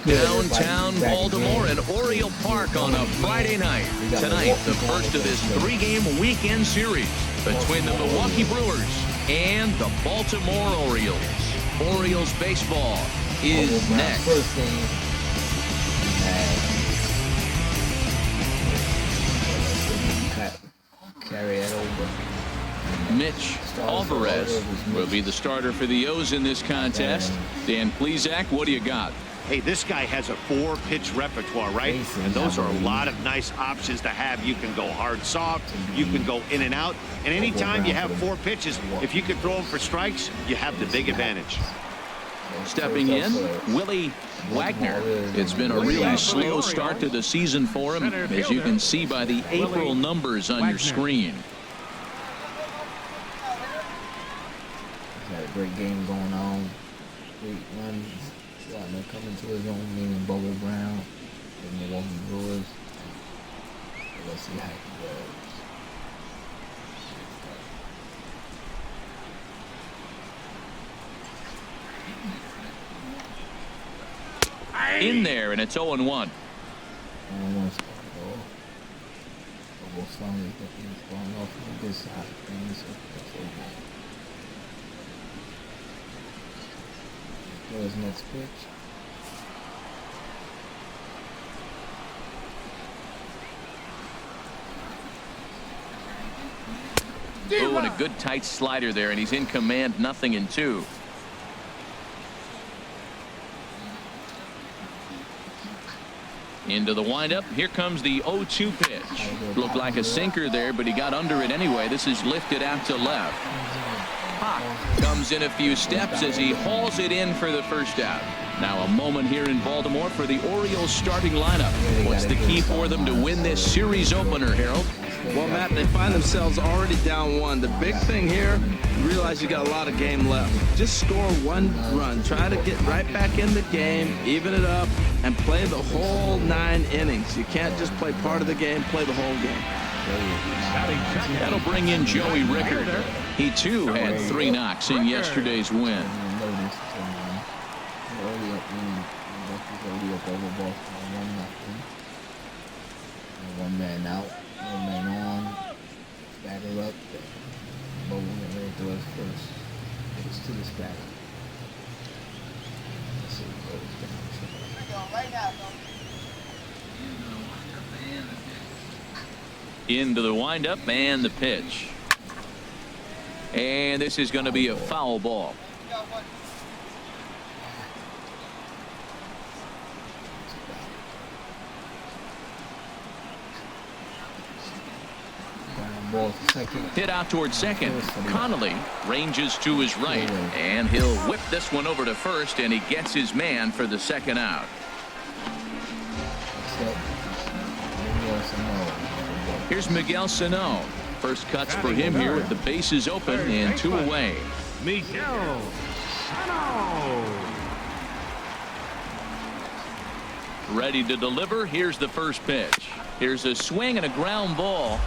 Downtown Baltimore and Oriole Park on a Friday night. Tonight, the first of this 3-game weekend series between the Milwaukee Brewers and the Baltimore Orioles. Orioles baseball is next. Carry it over. Mitch Alvarez will be the starter for the O's in this contest. Dan Plesac, what do you got? Hey, this guy has a 4-pitch repertoire, right? And those are a lot of nice options to have. You can go hard, soft. You can go in and out. And anytime you have 4 pitches, if you can throw them for strikes, you have the big advantage. Stepping in, Willie Wagner. It's been a really slow start to the season for him, as you can see by the April numbers on your screen. Got a great game going on. Great runs. They're coming to his own, meaning Bobo Brown, the Milwaukee Brewers. Let's see how he goes. In there, and it's 0-1. 0-1 start. Bobo slowly going off on this side of things. That's okay. His next pitch. Oh, and a good tight slider there, and he's in command, 0-2. Into the windup. Here comes the 0-2 pitch. Looked like a sinker there, but he got under it anyway. This is lifted out to left. Hawk comes in a few steps as he hauls it in for the first out. Now a moment here in Baltimore for the Orioles starting lineup. What's the key for them to win this series opener, Harold? Well, Matt, they find themselves already down 1. The big thing here, you realize you got a lot of game left. Just score 1 run. Try to get right back in the game, even it up, and play the whole 9 innings. You can't just play part of the game, play the whole game. That'll bring in Joey Rickard. He, too, had 3 knocks in yesterday's win. One man out, one man on, batter up. Bobo went ready to us first. It's to this batter. Let's see what goes down. Into the windup and the pitch. And this is going to be a foul ball. Hit out towards second. Connolly ranges to his right, and he'll whip this one over to first, and he gets his man for the second out. Here's Miguel Sano. First cuts for him here with the bases open and 2 away. Miguel Sano. Ready to deliver. Here's the first pitch. Here's a swing and a ground ball.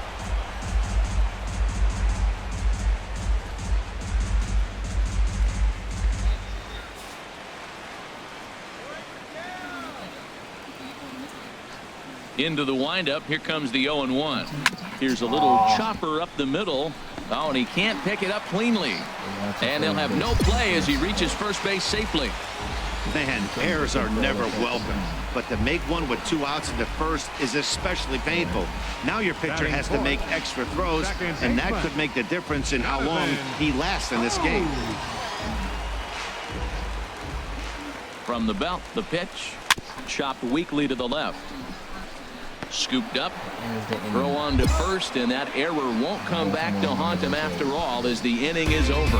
Into the windup. Here comes the 0-1. Here's a little chopper up the middle. Oh, and he can't pick it up cleanly. And they'll have no play as he reaches first base safely. Man, errors are never welcome. But to make one with 2 outs in the first is especially painful. Now your pitcher has to make extra throws, and that could make the difference in how long he lasts in this game. From the belt, the pitch. Chopped weakly to the left. Scooped up, throw on to first, and that error won't come back to haunt him after all as the inning is over.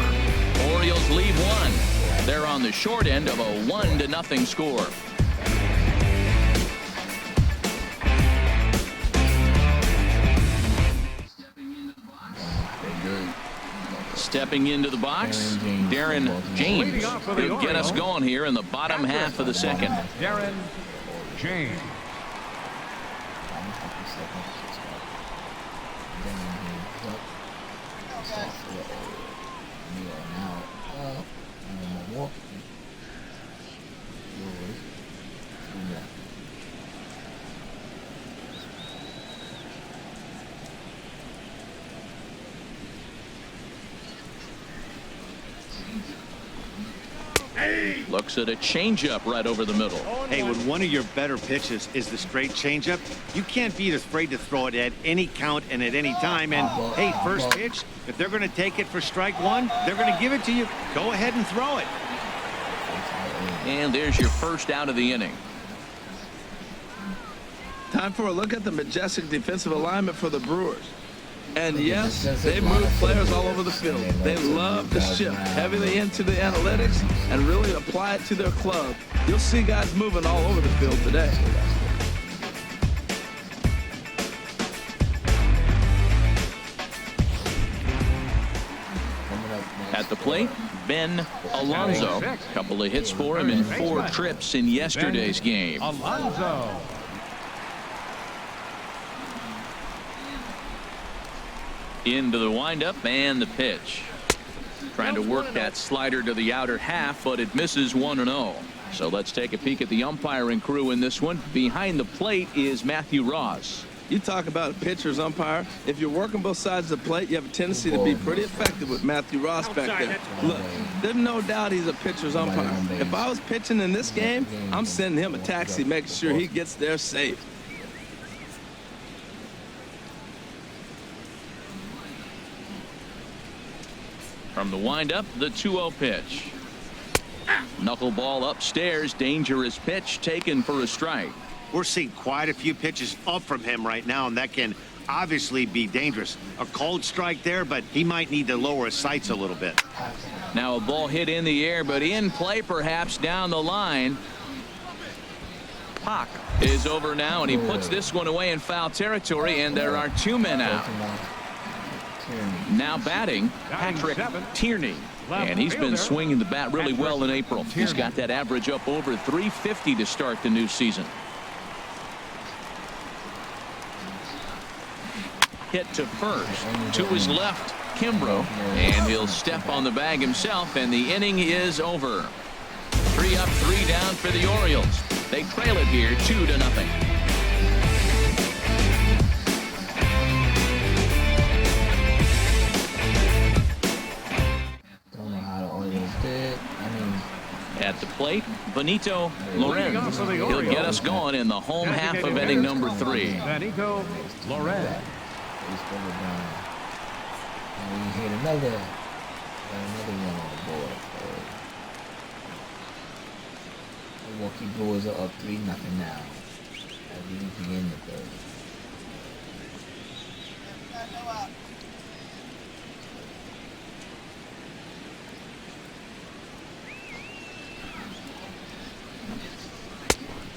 Orioles lead 1. They're on the short end of a 1-0 score. Stepping into the box, Darren James. He'll get us going here in the bottom half of the second. Darren James. Looks at a changeup right over the middle. Hey, when one of your better pitches is the straight changeup, you can't be afraid to throw it at any count and at any time. And, hey, first pitch, if they're going to take it for strike one, they're going to give it to you. Go ahead and throw it. And there's your first out of the inning. Time for a look at the majestic defensive alignment for the Brewers. And yes, they move players all over the field. They love to shift heavily into the analytics and really apply it to their club. You'll see guys moving all over the field today. At the plate, Ben Alonso. Couple of hits for him in 4 trips in yesterday's game. Alonso. Into the windup and the pitch. Trying to work that slider to the outer half, but it misses 1-0. So let's take a peek at the umpiring crew in this one. Behind the plate is Matthew Ross. You talk about a pitcher's umpire. If you're working both sides of the plate, you have a tendency to be pretty effective with Matthew Ross back there. Look, there's no doubt he's a pitcher's umpire. If I was pitching in this game, I'm sending him a taxi, making sure he gets there safe. From the windup, the 2-0 pitch. Knuckleball upstairs, dangerous pitch taken for a strike. We're seeing quite a few pitches up from him right now, and that can obviously be dangerous. A cold strike there, but he might need to lower his sights a little bit. Now a ball hit in the air, but in play perhaps down the line. Hawk is over now, and he puts this one away in foul territory, and there are 2 men out. Now batting, Patrick Tierney. And he's been swinging the bat really well in April. He's got that average up over 350 to start the new season. Hit to first. To his left, Kimbrough. And he'll step on the bag himself, and the inning is over. 3 up, 3 down for the Orioles. They trail it here 2-0. At the plate, Benito Lorenz. He'll get us going in the home half of inning number 3. Benito Lorenz. And we hit another one on the board. Milwaukee Brewers are up 3-0 now as we begin the third.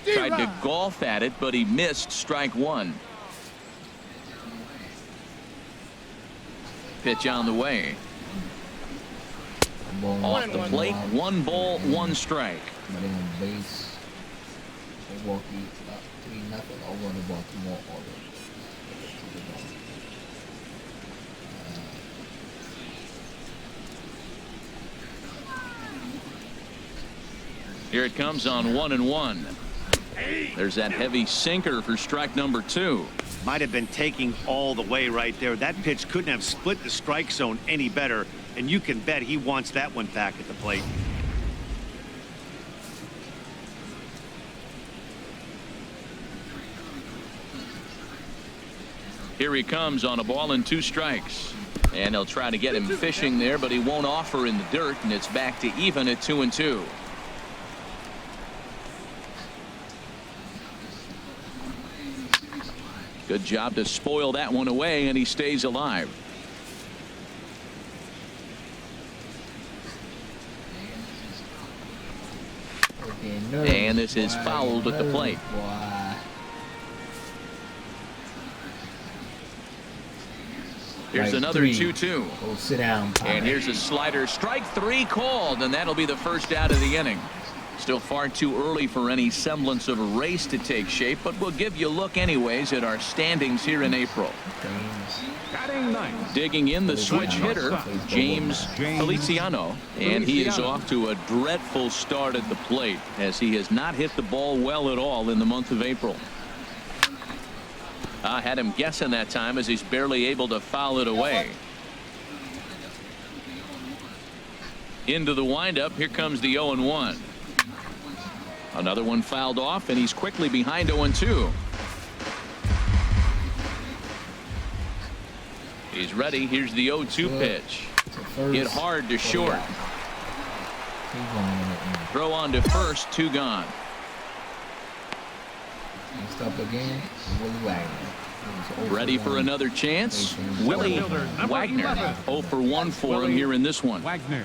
Tried to golf at it, but he missed strike 1. Pitch on the way. Off the plate, 1 ball, 1 strike. But on base, Milwaukee up 3-0 over the Baltimore Orioles. Here it comes on 1-1. There's that heavy sinker for strike number 2. Might have been taking all the way right there. That pitch couldn't have split the strike zone any better, and you can bet he wants that one back at the plate. Here he comes on a ball and 2 strikes. And they'll try to get him fishing there, but he won't offer in the dirt, and it's back to even at 2-2. Good job to spoil that one away, and he stays alive. And this is fouled at the plate. Here's another 2-2. Go sit down. And here's a slider. Strike 3 called, and that'll be the first out of the inning. Still far too early for any semblance of a race to take shape, but we'll give you a look anyways at our standings here in April. Digging in the switch hitter, James Feliciano, and he is off to a dreadful start at the plate as he has not hit the ball well at all in the month of April. I had him guessing that time as he's barely able to foul it away. Into the windup, here comes the 0-1. Another one fouled off, and he's quickly behind 0-2. He's ready. Here's the 0-2 pitch. Hit hard to short. Throw on to first, 2 gone. Next up again, Willie Wagner. Ready for another chance. Willie Wagner. 0 for 1 for him here in this one. Wagner.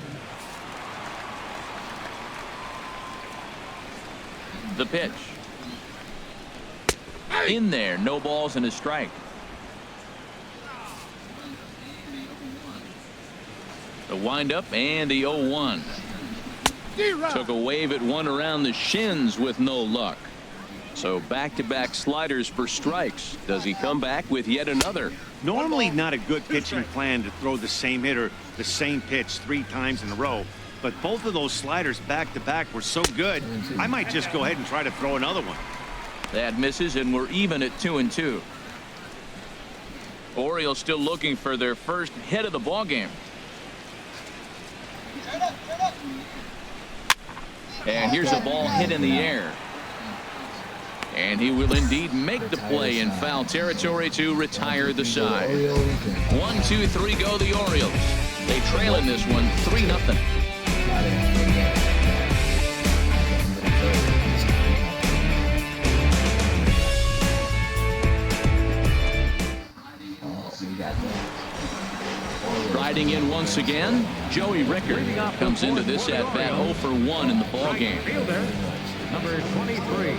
The pitch. In there. No balls and a strike. The windup and the 0-1. Took a wave at one around the shins with no luck. So back-to-back sliders for strikes. Does he come back with yet another? Normally not a good pitching plan to throw the same hitter the same pitch 3 times in a row. But both of those sliders back-to-back were so good, I might just go ahead and try to throw another one. That misses, and we're even at 2-2. Orioles still looking for their first hit of the ballgame. And here's a ball hit in the air. And he will indeed make the play in foul territory to retire the side. 1, 2, 3 go the Orioles. They trail in this one 3-0. Riding in once again, Joey Rickard comes into this at bat 0 for 1 in the ball game. Fielder, number 23.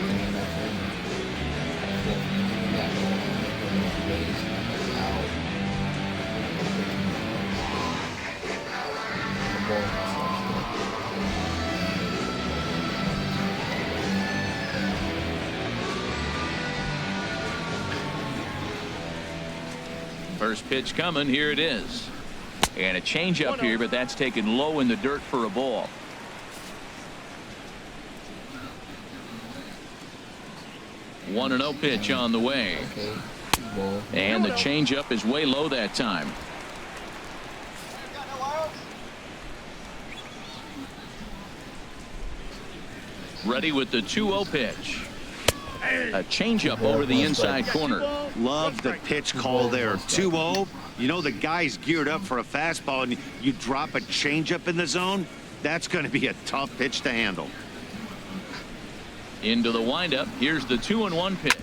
First pitch coming. Here it is. And a changeup here, but that's taken low in the dirt for a ball. One 1-0 pitch on the way. And the changeup is way low that time. Ready with the 2-0 pitch. A changeup over the inside corner. Love the pitch call there. 2-0. You know the guy's geared up for a fastball, and you drop a changeup in the zone. That's going to be a tough pitch to handle. Into the windup. Here's the 2-1 pitch.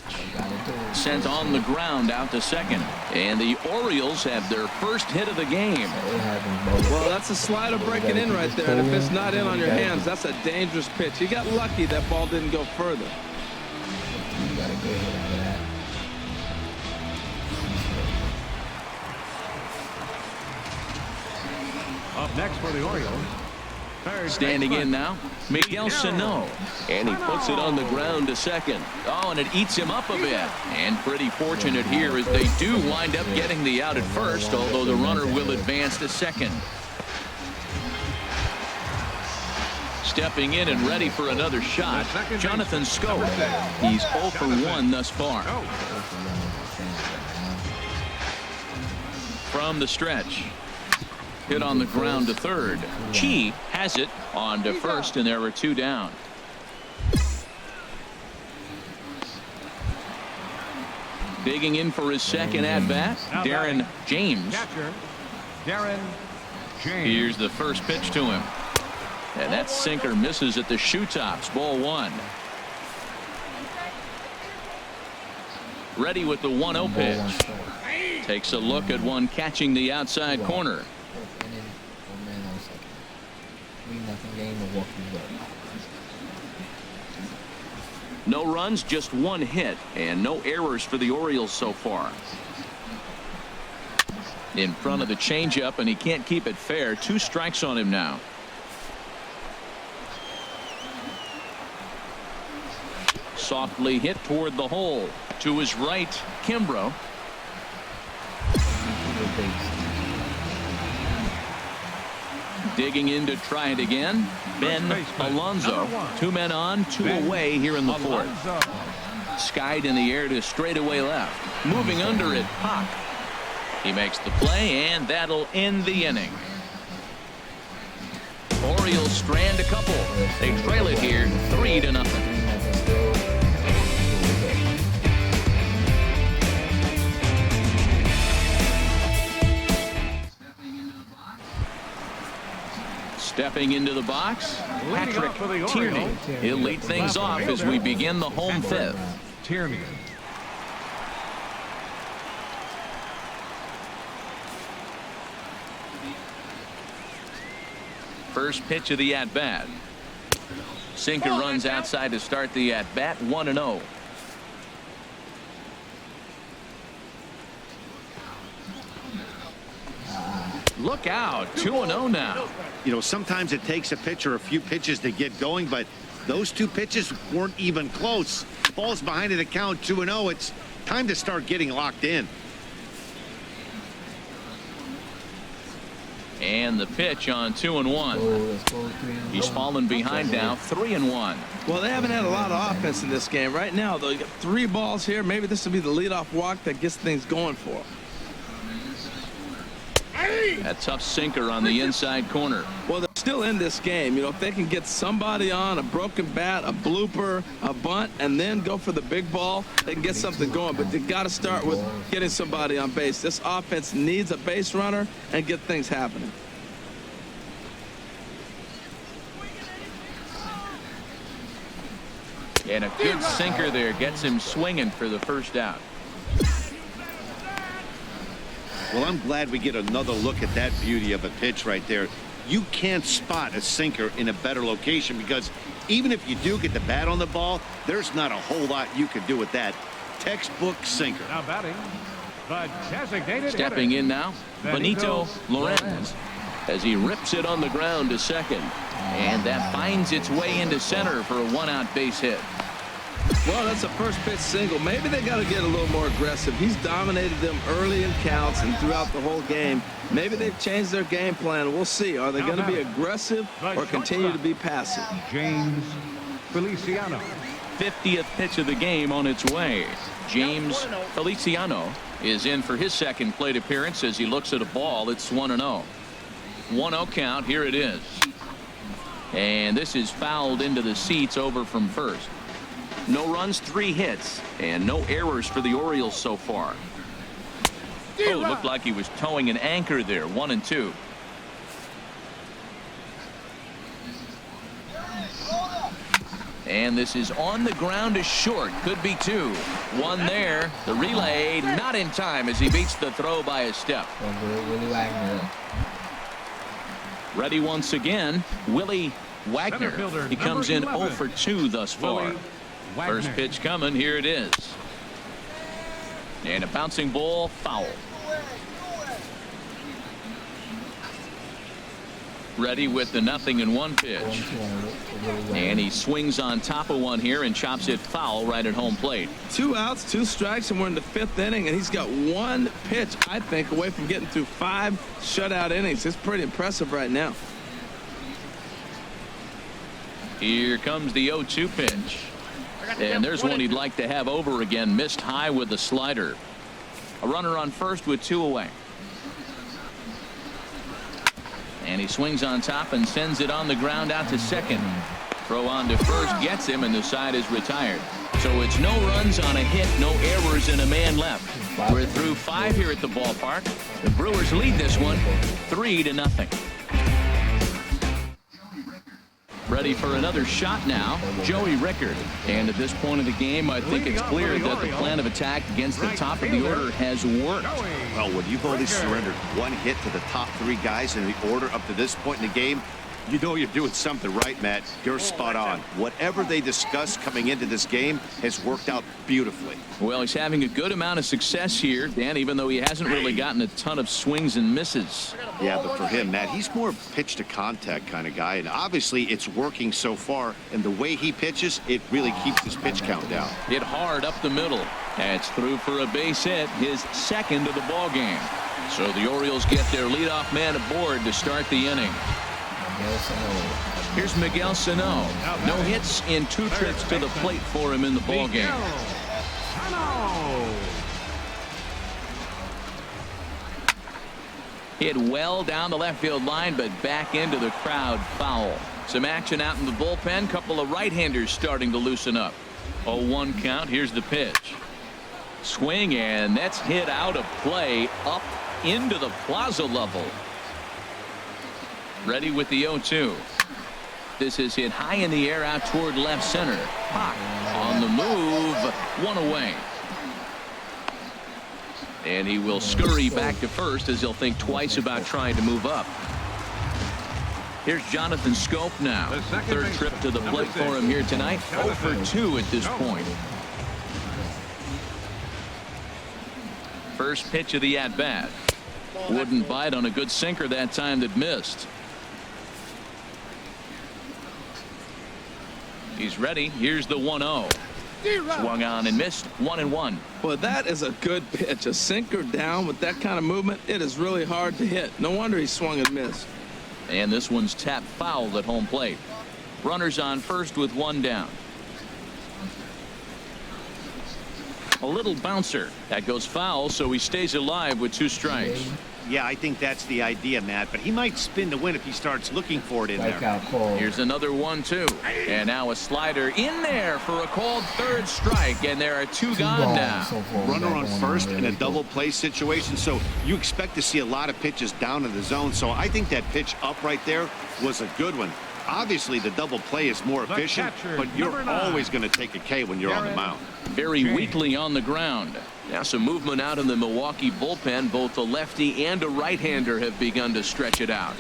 Sent on the ground out to second. And the Orioles have their first hit of the game. Well, that's a slider breaking in right there. And if it's not in on your hands, that's a dangerous pitch. He got lucky that ball didn't go further. You got a good hit out of that. Up next for the Orioles. Standing in now, Miguel Sano. And he puts it on the ground to second. Oh, and it eats him up a bit. And pretty fortunate here as they do wind up getting the out at first, although the runner will advance to second. Stepping in and ready for another shot, Jonathan Schoop. He's 0 for 1 thus far. From the stretch. Hit on the ground to third. Chi has it on to first, and there were 2 down. Digging in for his second at-bat, Darren James. Catcher, Darren James. Here's the first pitch to him. And that sinker misses at the shoe tops. Ball 1. Ready with the 1-0 pitch. Takes a look at one catching the outside corner. No runs, just 1 hit, and no errors for the Orioles so far. In front of the changeup, and he can't keep it fair. 2 strikes on him now. Softly hit toward the hole. To his right, Kimbrough. Digging in to try it again, Ben Alonso. 2 men on, 2 away here in the 4th. Skied in the air to straightaway left. Moving under it, Hawk. He makes the play, and that'll end the inning. Orioles strand a couple. They trail it here 3-0. Stepping into the box, Leading Patrick off for the Tierney. Orioles. He'll lead things off as we begin the home fifth. Tierney. First pitch of the at-bat. Sinker runs outside to start the at-bat, 1-0. Look out, 2-0 now. You know, sometimes it takes a pitcher a few pitches to get going, but those two pitches weren't even close. Ball's behind in the count, 2-0. It's time to start getting locked in. And the pitch on 2-1. He's fallen behind now, 3-1. Well, they haven't had a lot of offense in this game. Right now, though, you got 3 balls here. Maybe this will be the leadoff walk that gets things going for them. A tough sinker on the inside corner. Well, they're still in this game. You know, if they can get somebody on, a broken bat, a blooper, a bunt, and then go for the big ball, they can get something going. But they got to start with getting somebody on base. This offense needs a base runner and get things happening. And a good sinker there gets him swinging for the first out. Well, I'm glad we get another look at that beauty of a pitch right there. You can't spot a sinker in a better location because even if you do get the bat on the ball, there's not a whole lot you can do with that. Textbook sinker. Now batting, the designated Stepping hitter, in now, Benito Lorenz, as he rips it on the ground to second. And that finds its way into center for a 1-out base hit. Well, that's a first pitch single. Maybe they got to get a little more aggressive. He's dominated them early in counts and throughout the whole game. Maybe they've changed their game plan. We'll see. Are they going to be aggressive or continue to be passive? James Feliciano. 50th pitch of the game on its way. James Feliciano is in for his second plate appearance as he looks at a ball. It's 1-0. 1-0 count. Here it is. And this is fouled into the seats over from first. No runs, 3 hits, and no errors for the Orioles so far. Oh, looked like he was towing an anchor there. 1-2. And this is on the ground to short. Could be 2. 1 there. The relay not in time as he beats the throw by a step. Ready once again, Willie Wagner. He comes in 0 for 2 thus far. First pitch coming. Here it is. And a bouncing ball, foul. Ready with the 0-1 pitch. And he swings on top of one here and chops it foul right at home plate. 2 outs, 2 strikes, and we're in the 5th inning, and he's got 1 pitch, I think, away from getting through 5 shutout innings. It's pretty impressive right now. Here comes the 0-2 pitch. And there's one he'd like to have over again. Missed high with the slider. A runner on first with 2 away. And he swings on top and sends it on the ground out to second. Throw on to first gets him, and the side is retired. So it's no runs on a hit, no errors, and a man left. We're through 5 here at the ballpark. The Brewers lead this one 3-0. Ready for another shot now, Joey Rickard. And at this point of the game, I think it's clear that the plan of attack against the top of the order has worked. Well, when you've only surrendered 1 hit to the top 3 guys in the order up to this point in the game, you know you're doing something right, Matt. You're spot on. Whatever they discussed coming into this game has worked out beautifully. Well, he's having a good amount of success here, Dan, even though he hasn't really gotten a ton of swings and misses. Yeah, but for him, Matt, he's more pitch to contact kind of guy, and obviously it's working so far, and the way he pitches, it really keeps his pitch count down. Hit hard up the middle. That's through for a base hit, his second of the ball game. So the Orioles get their leadoff man aboard to start the inning. Here's Miguel Sano. No hits in 2 trips to the plate for him in the ball game. Hit well down the left field line, but back into the crowd, foul. Some action out in the bullpen. Couple of right-handers starting to loosen up. 0-1 count. Here's the pitch. Swing, and that's hit out of play up into the plaza level. Ready with the 0-2. This is hit high in the air out toward left center. Hawk on the move. One away. And he will scurry back to first as he'll think twice about trying to move up. Here's Jonathan Scope now. Third trip to the plate for him here tonight. 0 for 2 at this point. First pitch of the at-bat. Wouldn't bite on a good sinker that time that missed. He's ready. Here's the 1-0. Swung on and missed. 1-1. Well, that is a good pitch. A sinker down with that kind of movement. It is really hard to hit. No wonder he swung and missed. And this one's tapped foul at home plate. Runners on first with one down. A little bouncer. That goes foul, so he stays alive with 2 strikes. Yeah, I think that's the idea, Matt, but he might spin to win if he starts looking for it in there. Here's another 1-2. And now a slider in there for a called third strike, and there are 2 gone now. Runner on first in a double play situation, so you expect to see a lot of pitches down in the zone. So I think that pitch up right there was a good one. Obviously, the double play is more efficient, but you're always going to take a K when you're on the mound. Very weakly on the ground. Now some movement out in the Milwaukee bullpen. Both a lefty and a right-hander have begun to stretch it out.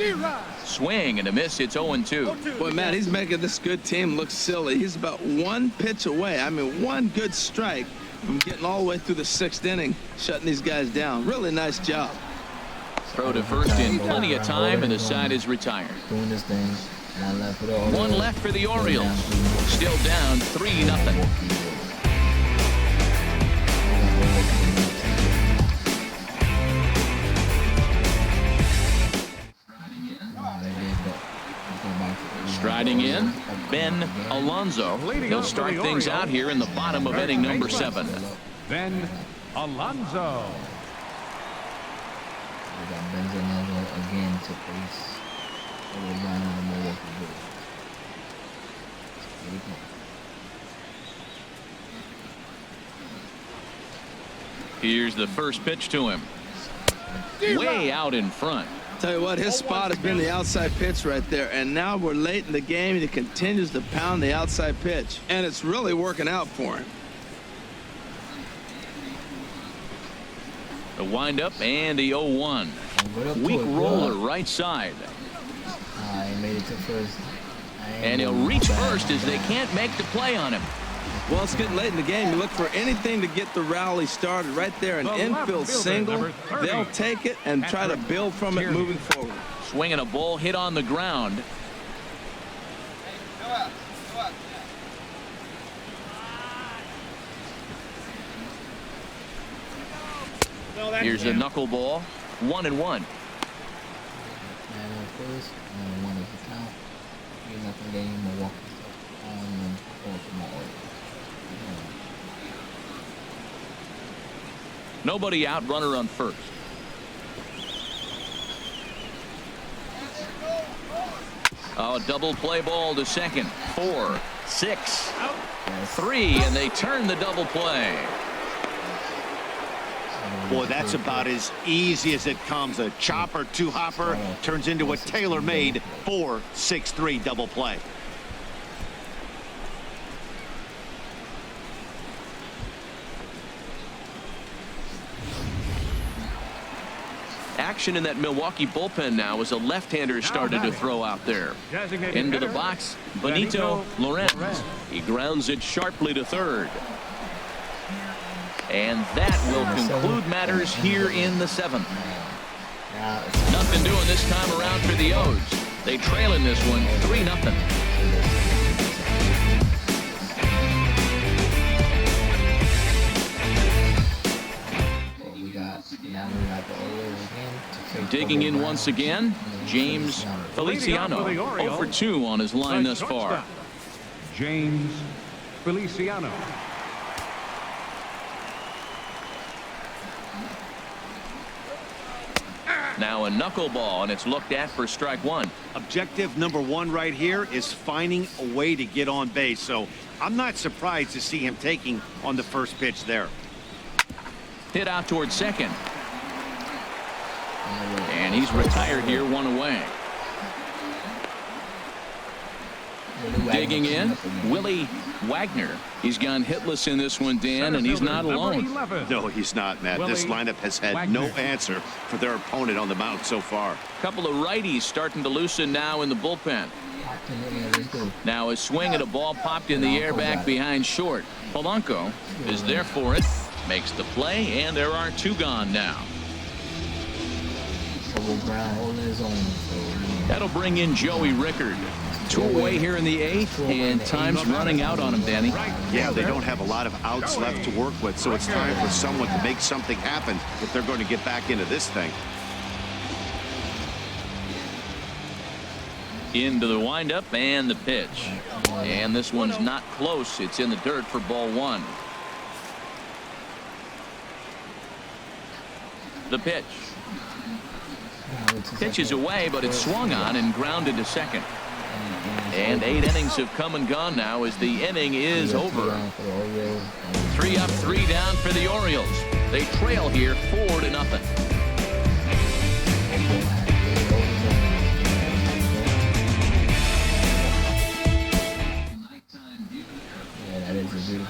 Swing and a miss. It's 0-2. Boy, Matt, he's making this good team look silly. He's about 1 pitch away. I mean, 1 good strike from getting all the way through the 6th inning, shutting these guys down. Really nice job. Throw to first in plenty of time, and the side is retired. Doing this thing. One left for the Orioles. Still down 3-0. Striding in, Ben Alonso. He'll start things out here in the bottom of inning number 7. Ben Alonso. We got Ben Alonso again to face the Milwaukee Bulls. Here's the first pitch to him. Way out in front. Tell you what, his spot has been the outside pitch right there, and now we're late in the game and he continues to pound the outside pitch, and it's really working out for him. The windup and the 0-1. Weak roller right side. He made it to first. And he'll reach first as they can't make the play on him. Well, it's getting late in the game. You look for anything to get the rally started right there. An infield single. They'll take it and try to build from it moving forward. Swinging a ball hit on the ground. Here's a knuckleball. 1-1. Nobody out, runner on first. Oh, double play ball to second. 4, 6, 3, and they turn the double play. Boy, that's about as easy as it comes. A chopper, 2-hopper turns into a tailor-made 4-6-3 double play. Action in that Milwaukee bullpen now as a left-hander started to throw out there. Into the box, Benito Lorenz. He grounds it sharply to third. And that will conclude matters here in the 7th. Nothing doing this time around for the O's. They trail in this one 3-0. Digging in once again, James Feliciano. 0 for 2 on his line thus far. James Feliciano. Now a knuckleball, and it's looked at for strike 1. Objective number 1 right here is finding a way to get on base. So I'm not surprised to see him taking on the first pitch there. Hit out towards second. And he's retired here, 1 away. Digging in, Willie Wagner. He's gone hitless in this one, Dan, and he's not alone. No, he's not, Matt. This lineup has had no answer for their opponent on the mound so far. A couple of righties starting to loosen now in the bullpen. Now a swing at a ball popped in the air back behind short. Polanco is there for it, makes the play, and there are two gone now. That'll bring in Joey Rickard. 2 away here in the 8th, and time's running out on him, Danny. Yeah, they don't have a lot of outs left to work with, so it's time for someone to make something happen if they're going to get back into this thing. Into the windup and the pitch. And this one's not close. It's in the dirt for ball 1. The pitch. Pitch is away, but it's swung on and grounded to second. And 8 innings have come and gone now as the inning is over. 3 up, 3 down for the Orioles. They trail here 4-0.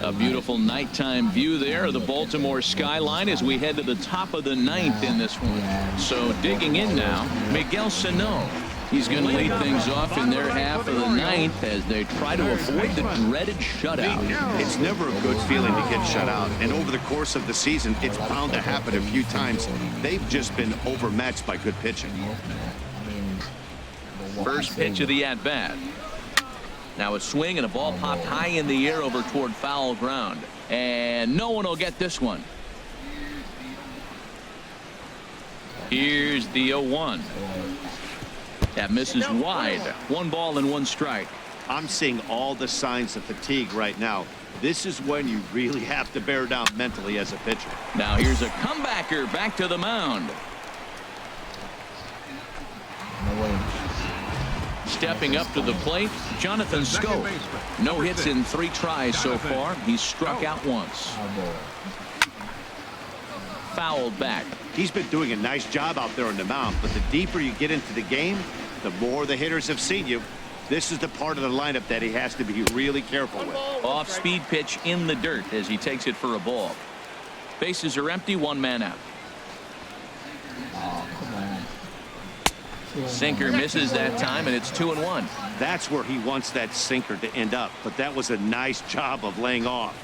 A beautiful nighttime view there of the Baltimore skyline as we head to the top of the 9th in this one. So digging in now, Miguel Sano. He's going to lead things off in their half of the 9th as they try to avoid the dreaded shutout. It's never a good feeling to get shut out, and over the course of the season, it's bound to happen a few times. They've just been overmatched by good pitching. First pitch of the at-bat. Now a swing and a ball popped high in the air over toward foul ground. And no one will get this one. Here's the 0-1. That misses wide. 1 ball and 1 strike. I'm seeing all the signs of fatigue right now. This is when you really have to bear down mentally as a pitcher. Now here's a comebacker back to the mound. Stepping up to the plate, Jonathan Scope. No hits in 3 tries so far. He's struck out once. Fouled back. He's been doing a nice job out there on the mound, but the deeper you get into the game, the more the hitters have seen you. This is the part of the lineup that he has to be really careful with. Off-speed pitch in the dirt as he takes it for a ball. Bases are empty, 1 man out. Sinker misses that time, and it's 2-1. That's where he wants that sinker to end up, but that was a nice job of laying off.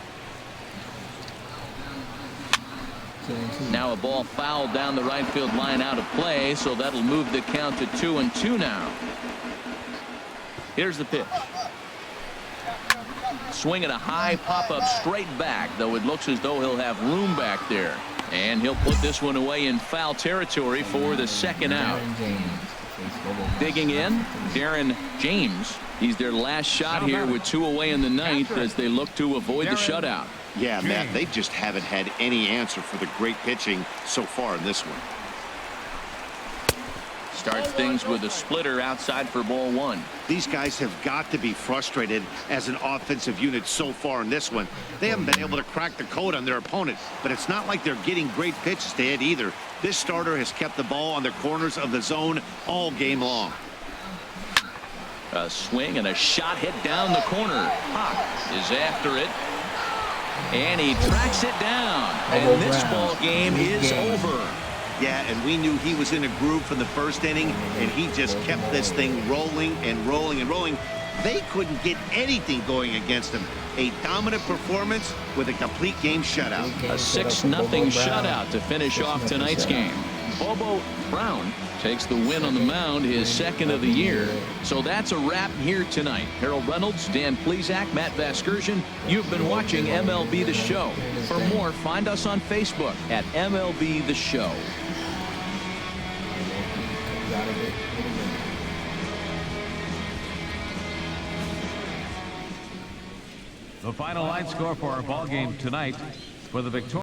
Now a ball fouled down the right field line out of play, so that'll move the count to 2-2 now. Here's the pitch. Swinging a high pop-up straight back, though it looks as though he'll have room back there. And he'll put this one away in foul territory for the 2nd out. Digging in, Darren James. He's their last shot here with 2 away in the 9th as they look to avoid the shutout. Yeah, Matt, they just haven't had any answer for the great pitching so far in this one. Starts things with a splitter outside for ball 1. These guys have got to be frustrated as an offensive unit so far in this one. They haven't been able to crack the code on their opponent, but it's not like they're getting great pitches to hit either. This starter has kept the ball on the corners of the zone all game long. A swing and a shot hit down the corner. Hawk is after it. And he tracks it down. And this ball game is over. Yeah, and we knew he was in a groove from the 1st inning, and he just kept this thing rolling and rolling and rolling. They couldn't get anything going against him. A dominant performance with a complete game shutout. A 6-0 shutout to finish off tonight's game. Bobo Brown takes the win on the mound, his 2nd of the year. So that's a wrap here tonight. Harold Reynolds, Dan Plesac, Matt Vasgersian. You've been watching MLB The Show. For more, find us on Facebook at MLB The Show. The final line score for our ball game tonight for the victorious